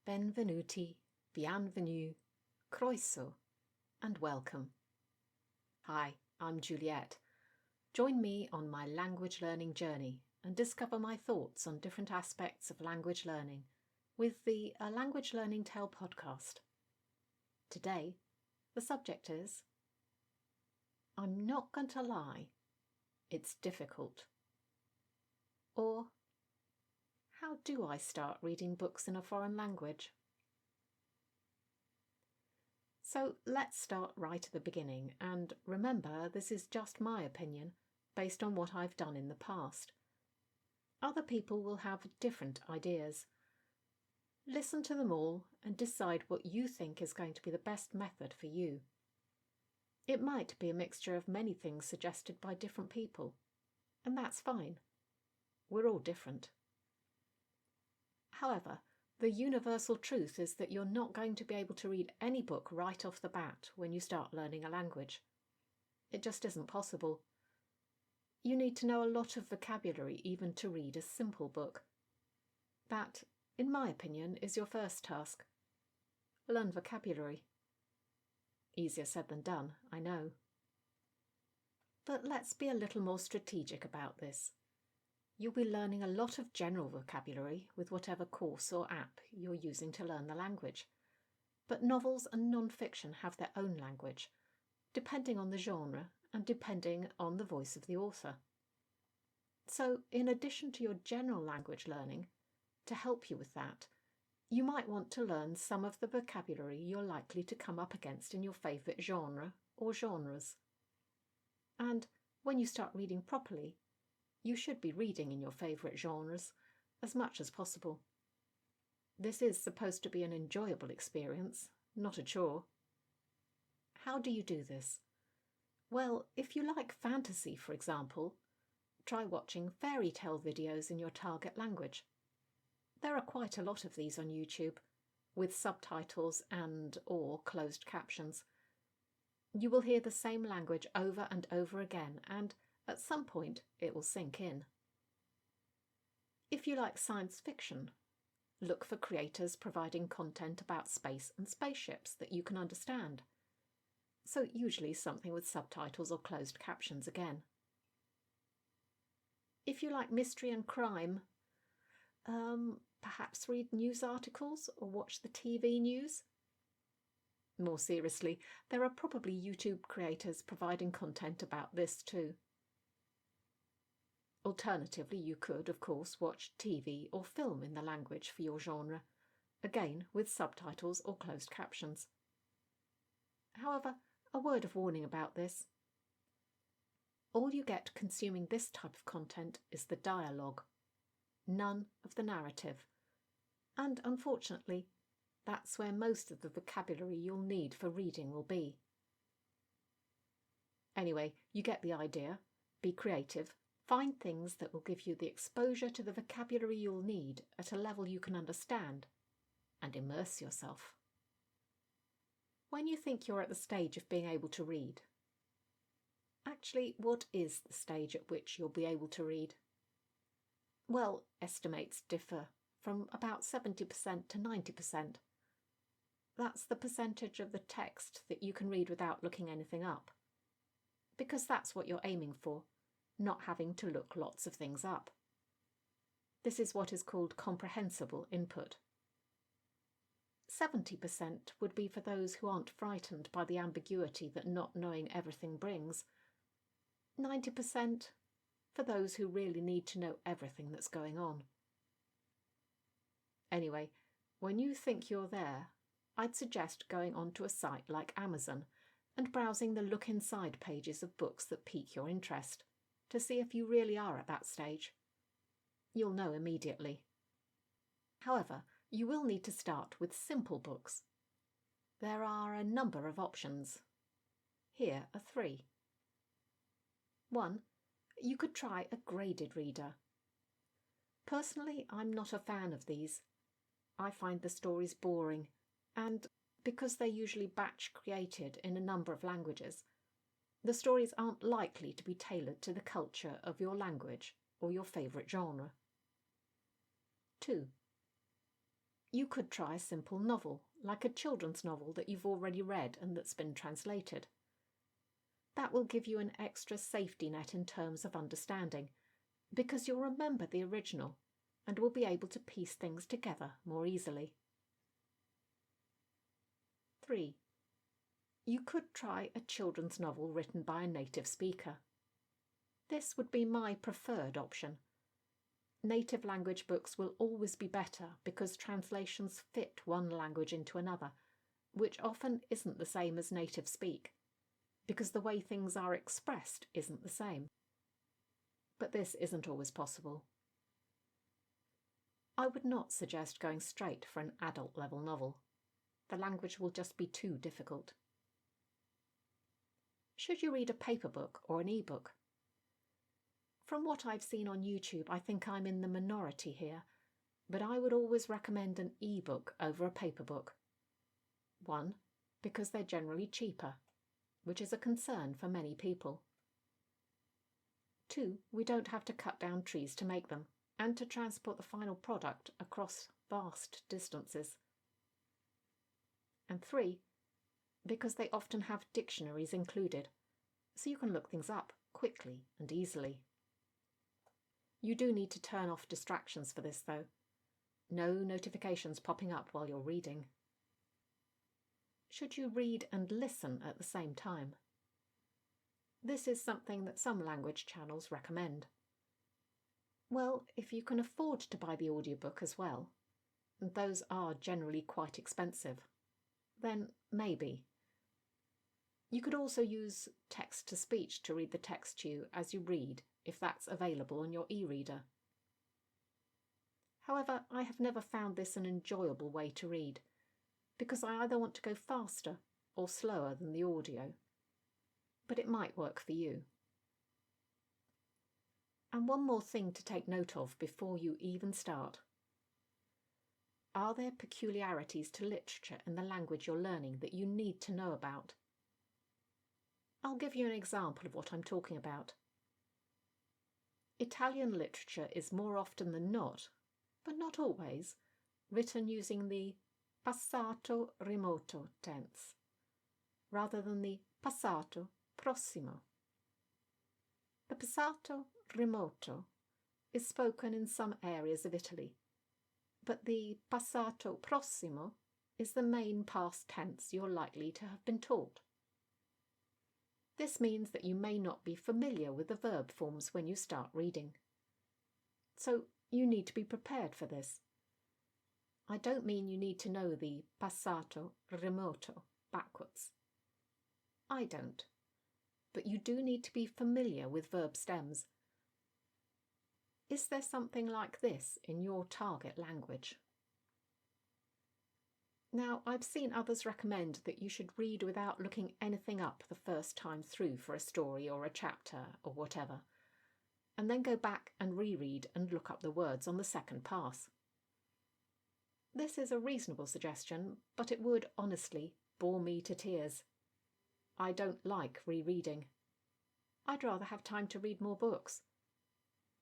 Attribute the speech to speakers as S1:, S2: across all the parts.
S1: Benvenuti, bienvenue, croeso, and welcome. Hi, I'm Juliet. Join me on my language learning journey and discover my thoughts on different aspects of language learning with the A Language Learning Tale podcast. Today, the subject is I'm not going to lie, it's difficult. Or, how do I start reading books in a foreign language? So let's start right at the beginning, and remember this is just my opinion based on what I've done in the past. Other people will have different ideas. Listen to them all and decide what you think is going to be the best method for you. It might be a mixture of many things suggested by different people, and that's fine. We're all different. However, the universal truth is that you're not going to be able to read any book right off the bat when you start learning a language. It just isn't possible. You need to know a lot of vocabulary even to read a simple book. That, in my opinion, is your first task. Learn vocabulary. Easier said than done, I know. But let's be a little more strategic about this. You'll be learning a lot of general vocabulary with whatever course or app you're using to learn the language. But novels and non-fiction have their own language, depending on the genre and depending on the voice of the author. So, in addition to your general language learning, to help you with that, you might want to learn some of the vocabulary you're likely to come up against in your favourite genre or genres. And when you start reading properly, you should be reading in your favourite genres as much as possible. This is supposed to be an enjoyable experience, not a chore. How do you do this? Well, if you like fantasy, for example, try watching fairy tale videos in your target language. There are quite a lot of these on YouTube, with subtitles and/or closed captions. You will hear the same language over and over again, and at some point, it will sink in. If you like science fiction, look for creators providing content about space and spaceships that you can understand. So usually something with subtitles or closed captions again. If you like mystery and crime, perhaps read news articles or watch the TV news. More seriously, there are probably YouTube creators providing content about this too. Alternatively, you could, of course, watch TV or film in the language for your genre, again with subtitles or closed captions. However, a word of warning about this. All you get consuming this type of content is the dialogue, none of the narrative. And unfortunately, that's where most of the vocabulary you'll need for reading will be. Anyway, you get the idea. Be creative. Find things that will give you the exposure to the vocabulary you'll need at a level you can understand, and immerse yourself. When you think you're at the stage of being able to read, actually, what is the stage at which you'll be able to read? Well, estimates differ from about 70% to 90%. That's the percentage of the text that you can read without looking anything up, because that's what you're aiming for. Not having to look lots of things up. This is what is called comprehensible input. 70% would be for those who aren't frightened by the ambiguity that not knowing everything brings. 90% for those who really need to know everything that's going on. Anyway, when you think you're there, I'd suggest going onto a site like Amazon and browsing the look inside pages of books that pique your interest, to see if you really are at that stage. You'll know immediately. However, you will need to start with simple books. There are a number of options. Here are 3. 1. You could try a graded reader. Personally, I'm not a fan of these. I find the stories boring, and because they're usually batch created in a number of languages, the stories aren't likely to be tailored to the culture of your language or your favourite genre. 2. You could try a simple novel, like a children's novel that you've already read and that's been translated. That will give you an extra safety net in terms of understanding, because you'll remember the original and will be able to piece things together more easily. 3. You could try a children's novel written by a native speaker. This would be my preferred option. Native language books will always be better because translations fit one language into another, which often isn't the same as native speak, because the way things are expressed isn't the same. But this isn't always possible. I would not suggest going straight for an adult-level novel. The language will just be too difficult. Should you read a paper book or an e-book? From what I've seen on YouTube, I think I'm in the minority here, but I would always recommend an e-book over a paper book. 1, because they're generally cheaper, which is a concern for many people. 2, we don't have to cut down trees to make them and to transport the final product across vast distances. And 3, because they often have dictionaries included, so you can look things up quickly and easily. You do need to turn off distractions for this, though. No notifications popping up while you're reading. Should you read and listen at the same time? This is something that some language channels recommend. Well, if you can afford to buy the audiobook as well, and those are generally quite expensive, then maybe. You could also use text-to-speech to read the text to you as you read, if that's available on your e-reader. However, I have never found this an enjoyable way to read, because I either want to go faster or slower than the audio. But it might work for you. And one more thing to take note of before you even start. Are there peculiarities to literature in the language you're learning that you need to know about? I'll give you an example of what I'm talking about. Italian literature is more often than not, but not always, written using the passato remoto tense, rather than the passato prossimo. The passato remoto is spoken in some areas of Italy, but the passato prossimo is the main past tense you're likely to have been taught. This means that you may not be familiar with the verb forms when you start reading. So you need to be prepared for this. I don't mean you need to know the passato remoto backwards. I don't. But you do need to be familiar with verb stems. Is there something like this in your target language? Now, I've seen others recommend that you should read without looking anything up the first time through for a story or a chapter or whatever, and then go back and reread and look up the words on the second pass. This is a reasonable suggestion, but it would, honestly, bore me to tears. I don't like rereading. I'd rather have time to read more books.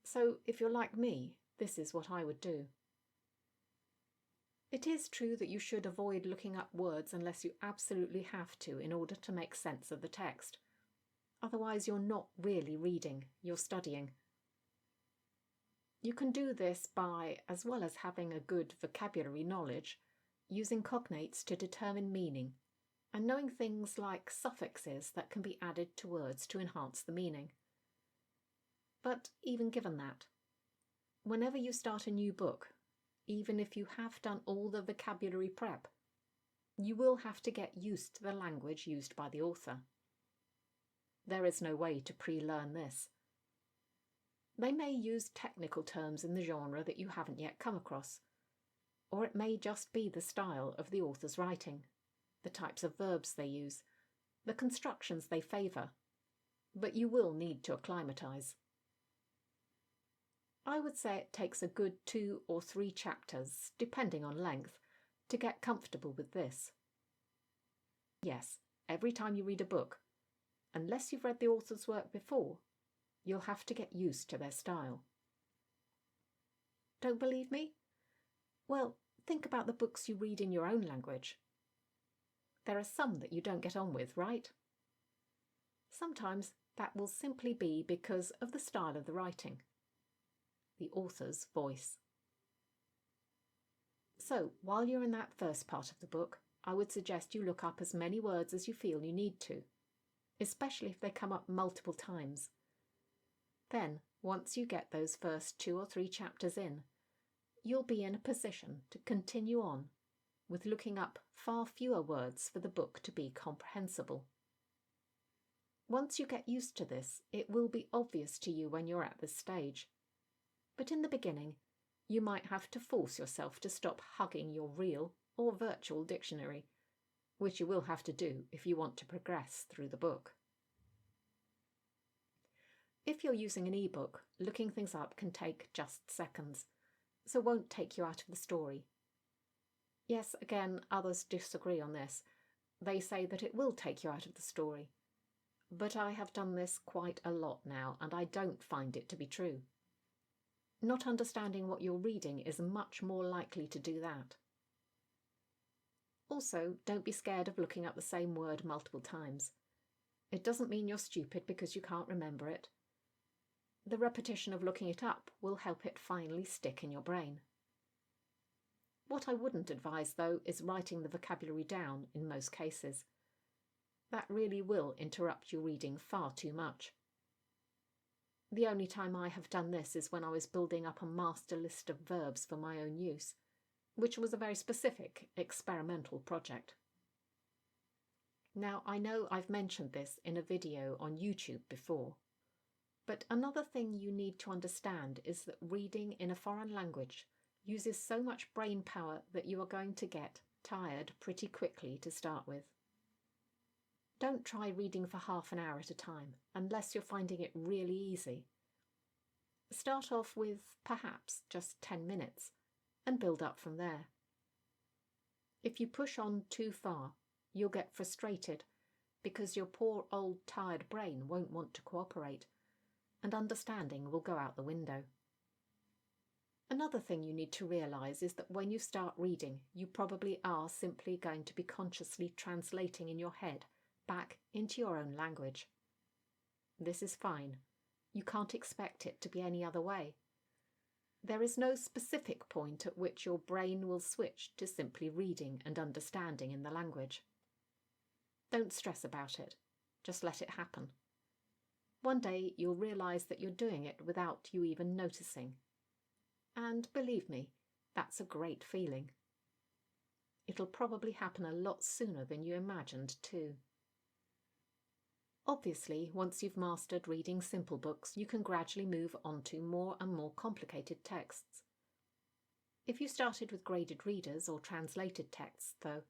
S1: So, if you're like me, this is what I would do. It is true that you should avoid looking up words unless you absolutely have to in order to make sense of the text. Otherwise, you're not really reading, you're studying. You can do this by, as well as having a good vocabulary knowledge, using cognates to determine meaning, and knowing things like suffixes that can be added to words to enhance the meaning. But even given that, whenever you start a new book, even if you have done all the vocabulary prep, you will have to get used to the language used by the author. There is no way to pre-learn this. They may use technical terms in the genre that you haven't yet come across, or it may just be the style of the author's writing, the types of verbs they use, the constructions they favour, but you will need to acclimatise. I would say it takes a good 2 or 3 chapters, depending on length, to get comfortable with this. Yes, every time you read a book, unless you've read the author's work before, you'll have to get used to their style. Don't believe me? Well, think about the books you read in your own language. There are some that you don't get on with, right? Sometimes that will simply be because of the style of the writing, the author's voice. So, while you're in that first part of the book, I would suggest you look up as many words as you feel you need to, especially if they come up multiple times. Then, once you get those first 2 or 3 chapters in, you'll be in a position to continue on with looking up far fewer words for the book to be comprehensible. Once you get used to this, it will be obvious to you when you're at this stage. But in the beginning, you might have to force yourself to stop hugging your real or virtual dictionary, which you will have to do if you want to progress through the book. If you're using an ebook, looking things up can take just seconds, so won't take you out of the story. Yes, again, others disagree on this. They say that it will take you out of the story. But I have done this quite a lot now, and I don't find it to be true. Not understanding what you're reading is much more likely to do that. Also, don't be scared of looking up the same word multiple times. It doesn't mean you're stupid because you can't remember it. The repetition of looking it up will help it finally stick in your brain. What I wouldn't advise, though, is writing the vocabulary down in most cases. That really will interrupt your reading far too much. The only time I have done this is when I was building up a master list of verbs for my own use, which was a very specific experimental project. Now, I know I've mentioned this in a video on YouTube before, but another thing you need to understand is that reading in a foreign language uses so much brain power that you are going to get tired pretty quickly to start with. Don't try reading for half an hour at a time, unless you're finding it really easy. Start off with perhaps just 10 minutes, and build up from there. If you push on too far, you'll get frustrated because your poor old tired brain won't want to cooperate, and understanding will go out the window. Another thing you need to realise is that when you start reading, you probably are simply going to be consciously translating in your head back into your own language. This is fine. You can't expect it to be any other way. There is no specific point at which your brain will switch to simply reading and understanding in the language. Don't stress about it. Just let it happen. One day you'll realise that you're doing it without you even noticing. And believe me, that's a great feeling. It'll probably happen a lot sooner than you imagined too. Obviously, once you've mastered reading simple books, you can gradually move on to more and more complicated texts. If you started with graded readers or translated texts, though,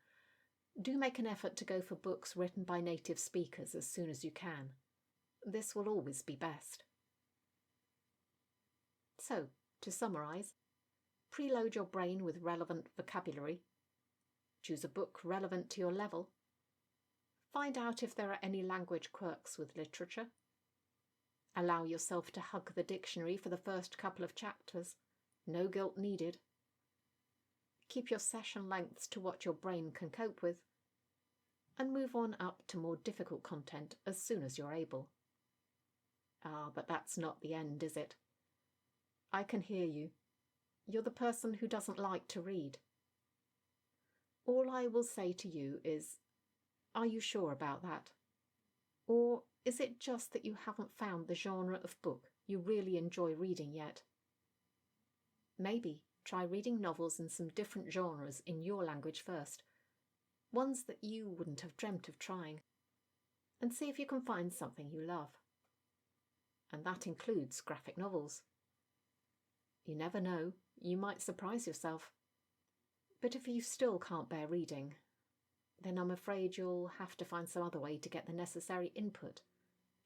S1: do make an effort to go for books written by native speakers as soon as you can. This will always be best. So, to summarise, preload your brain with relevant vocabulary, choose a book relevant to your level, find out if there are any language quirks with literature, allow yourself to hug the dictionary for the first couple of chapters, no guilt needed, keep your session lengths to what your brain can cope with, and move on up to more difficult content as soon as you're able. But that's not the end, is it? I can hear you. You're the person who doesn't like to read. All I will say to you is, are you sure about that? Or is it just that you haven't found the genre of book you really enjoy reading yet? Maybe try reading novels in some different genres in your language first, ones that you wouldn't have dreamt of trying, and see if you can find something you love. And that includes graphic novels. You never know, you might surprise yourself. But if you still can't bear reading, then I'm afraid you'll have to find some other way to get the necessary input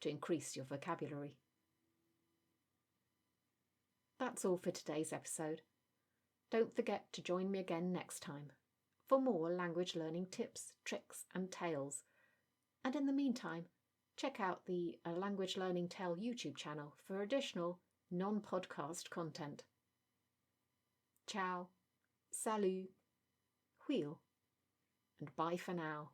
S1: to increase your vocabulary. That's all for today's episode. Don't forget to join me again next time for more language learning tips, tricks and tales. And in the meantime, check out the A Language Learning Tale YouTube channel for additional non-podcast content. Ciao. Salut. wheel. And bye for now.